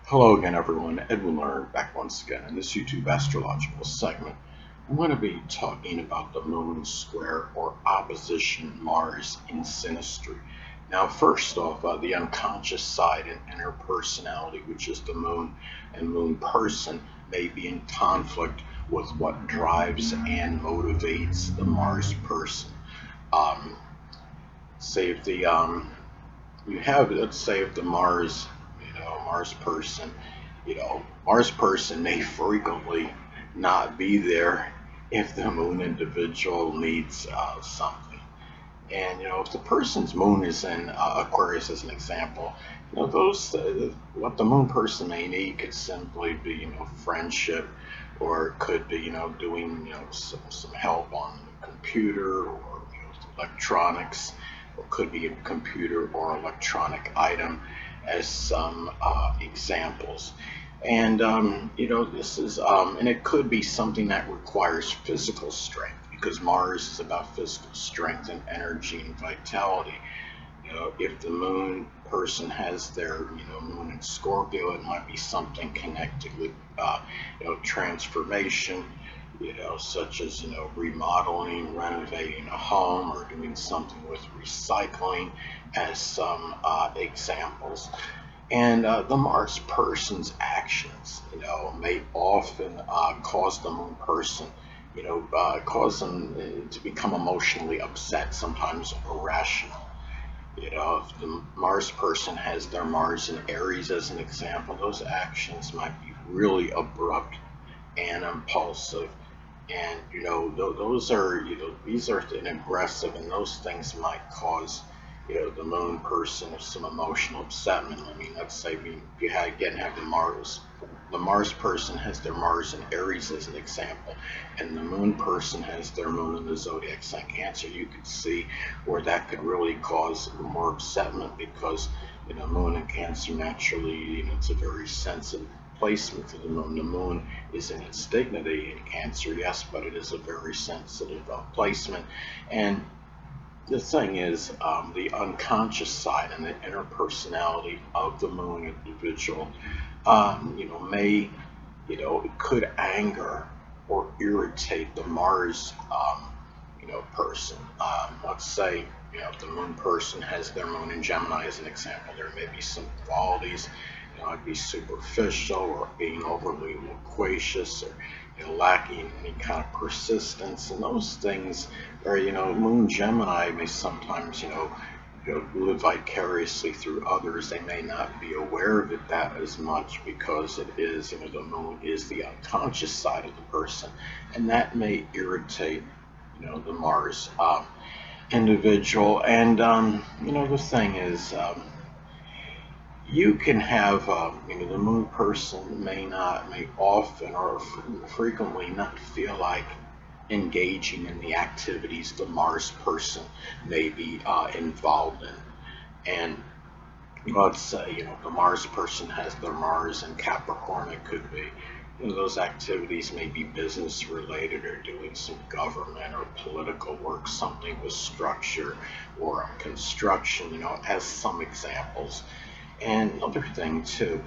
Hello again, everyone. Edwin Learnard back once again in this YouTube astrological segment. I'm going to be talking about the moon square or opposition Mars in Synastry. Now, first off, the unconscious side and interpersonality, which is the moon and moon person, may be in conflict with what drives and motivates the Mars person. Um, say if the you have, let's say if the Mars person, Mars person may frequently not be there if the moon individual needs something. And if the person's moon is in Aquarius, as an example, those what the moon person may need could simply be friendship, or it could be doing some help on the computer or electronics, or could be a computer or electronic item, as some examples. And this is and it could be something that requires physical strength, because Mars is about physical strength and energy and vitality. If the moon person has their moon in Scorpio, it might be something connected with transformation, such as remodeling, renovating a home, or doing something with recycling, as some examples. And the Mars person's actions, may often cause the moon person, cause them to become emotionally upset, sometimes irrational. If the Mars person has their Mars in Aries, as an example, those actions might be really abrupt and impulsive. And those are these are aggressive, and those things might cause the moon person some emotional upsetment. I mean, let's say you have the Mars person has their Mars in Aries, as an example, and the moon person has their moon in the zodiac sign Cancer. You could see where that could really cause more upsetment, because moon in Cancer, naturally, it's a very sensitive placement for the moon. The moon is in its dignity in Cancer, yes, but it is a very sensitive placement. And the thing is, the unconscious side and the interpersonality of the moon individual, may, it could anger or irritate the Mars, person. Let's say, if the moon person has their moon in Gemini, as an example, there may be some qualities, it'd be superficial, or being overly loquacious, or lacking any kind of persistence, and those things. Or moon Gemini may sometimes live vicariously through others. They may not be aware of it that as much, because it is, the moon is the unconscious side of the person, and that may irritate the Mars individual. And the thing is, you can have the moon person may often or frequently not feel like engaging in the activities the Mars person may be involved in. And let's say the Mars person has their Mars in Capricorn. It could be those activities may be business related, or doing some government or political work, something with structure, or construction, as some examples. And another thing too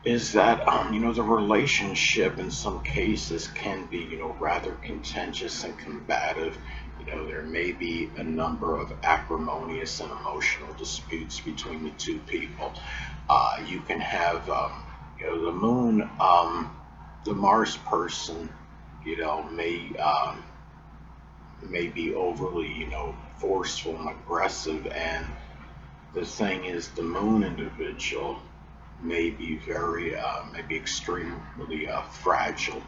is that the relationship in some cases can be rather contentious and combative. There may be a number of acrimonious and emotional disputes between the two people. You can have the moon, the Mars person, may be overly forceful and aggressive. And the thing is, the moon individual may be may be extremely fragile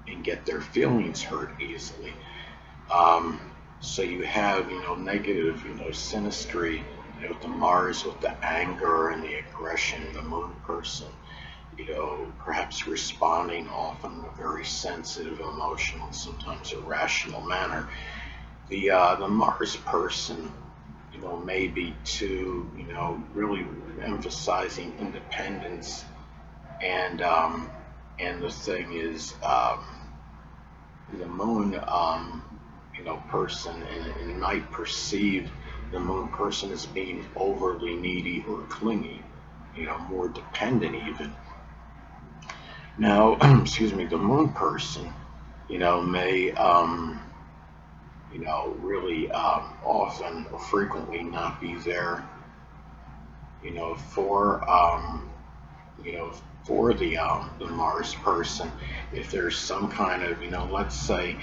and get their feelings hurt easily. Um, so you have, negative, synastry, the Mars with the anger and the aggression, the moon person, perhaps responding often in a very sensitive, emotional, sometimes irrational manner. The Mars person, maybe too, really emphasizing independence. And the thing is, the moon, person, and might perceive the moon person as being overly needy or clingy. more dependent even. Now, excuse me, the moon person, may, really often or frequently not be there, you know, for, um, you know, for the Mars person. If there's some kind of, let's say,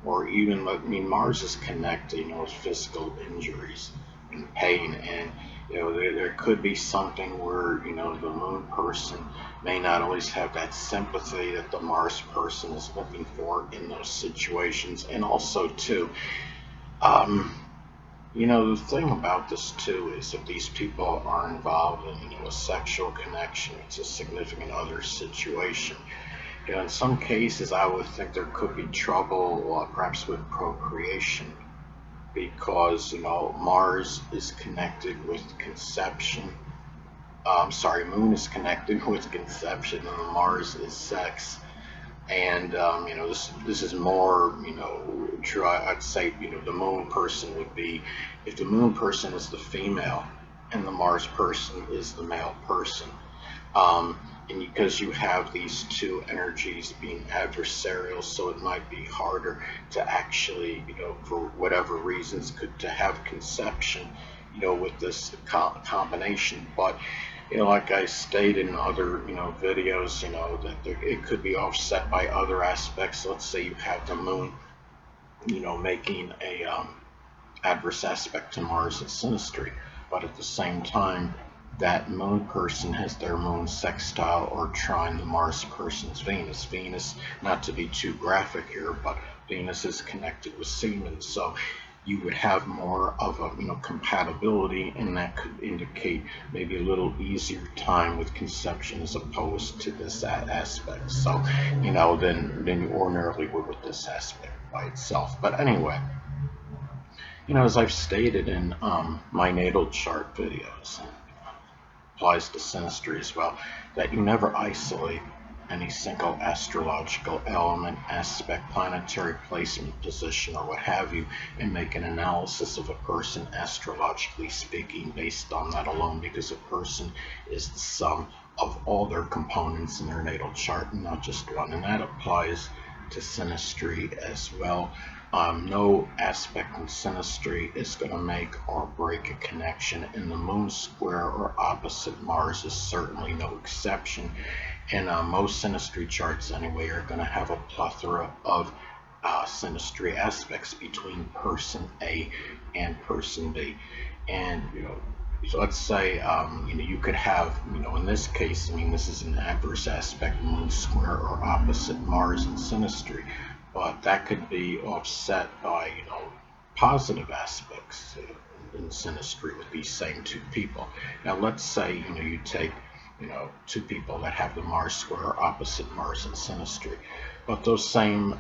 or even, I mean, Mars is connected, with physical injuries and pain, and there could be something where the Moon person may not always have that sympathy that the Mars person is looking for in those situations, and also too, um, the thing about this too is if these people are involved in a sexual connection, it's a significant other situation. In some cases, I would think there could be trouble, perhaps with procreation, because Mars is connected with conception. I'm sorry, Moon is connected with conception, and Mars is sex. And this is more true. I'd say the Moon person would be, if the Moon person is the female and the Mars person is the male person. Um, and because you have these two energies being adversarial, so it might be harder to actually, for whatever reasons, to have conception, with this combination. But, like I stated in other, videos, that it could be offset by other aspects. Let's say you have the moon, making a adverse aspect to Mars and Synastry, but at the same time, that moon person has their moon sextile or trine the Mars person's Venus. Venus, not to be too graphic here, but Venus is connected with semen, so you would have more of a compatibility, and that could indicate maybe a little easier time with conception as opposed to this aspect. So than you ordinarily would with this aspect by itself. But anyway, as I've stated in my natal chart videos, applies to Synastry as well, that you never isolate any single astrological element, aspect, planetary placement, position, or what have you, and make an analysis of a person astrologically speaking based on that alone, because a person is the sum of all their components in their natal chart, and not just one. And that applies to Synastry as well. No aspect in Synastry is going to make or break a connection, and the moon square or opposite Mars is certainly no exception. And most Synastry charts anyway are going to have a plethora of Synastry aspects between person A and person B. And so let's say you could have, in this case, this is an adverse aspect, moon square or opposite Mars in Synastry, but that could be offset by positive aspects in Synastry with these same two people. Now let's say you take two people that have the Mars square or opposite Mars in Synastry, but those same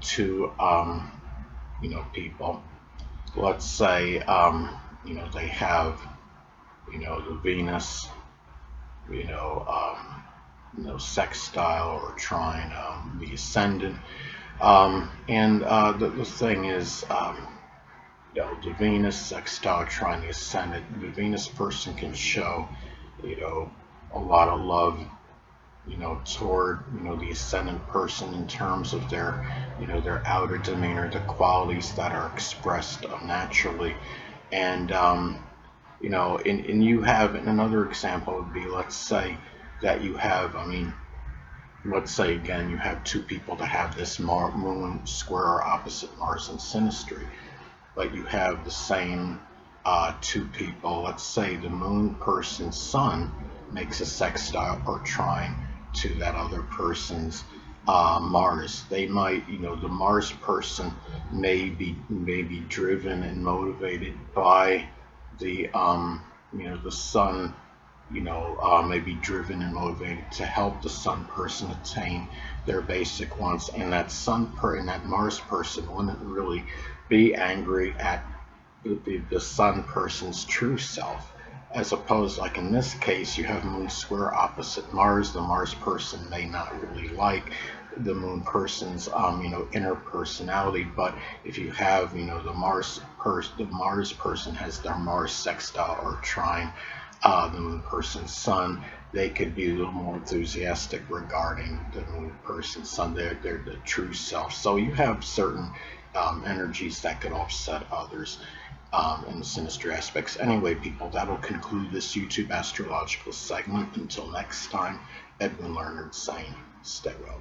two people, let's say they have the Venus sextile or trine the ascendant, and the thing is, the Venus sextile trine the ascendant, the Venus person can show a lot of love toward the ascendant person in terms of their outer demeanor, the qualities that are expressed naturally. And and you have, and another example would be, let's say that you have, let's say again you have two people that have this moon square or opposite Mars in Synastry, but you have the same two people. Let's say the moon person's sun makes a sextile or trine to that other person's Mars. They might, the Mars person may be driven and motivated by the the sun, may be driven and motivated to help the sun person attain their basic wants, and that and that Mars person wouldn't really be angry at the sun person's true self, as opposed, like in this case, you have moon square opposite Mars. The Mars person may not really like the moon person's interpersonality. But if you have the Mars person has their Mars sextile or trine the moon person's sun, they could be a little more enthusiastic regarding the moon person's sun. They're the true self. So you have certain energies that could offset others in the Synastry aspects. Anyway, people, that'll conclude this YouTube astrological segment. Until next time, Edwin Learnard saying, stay well.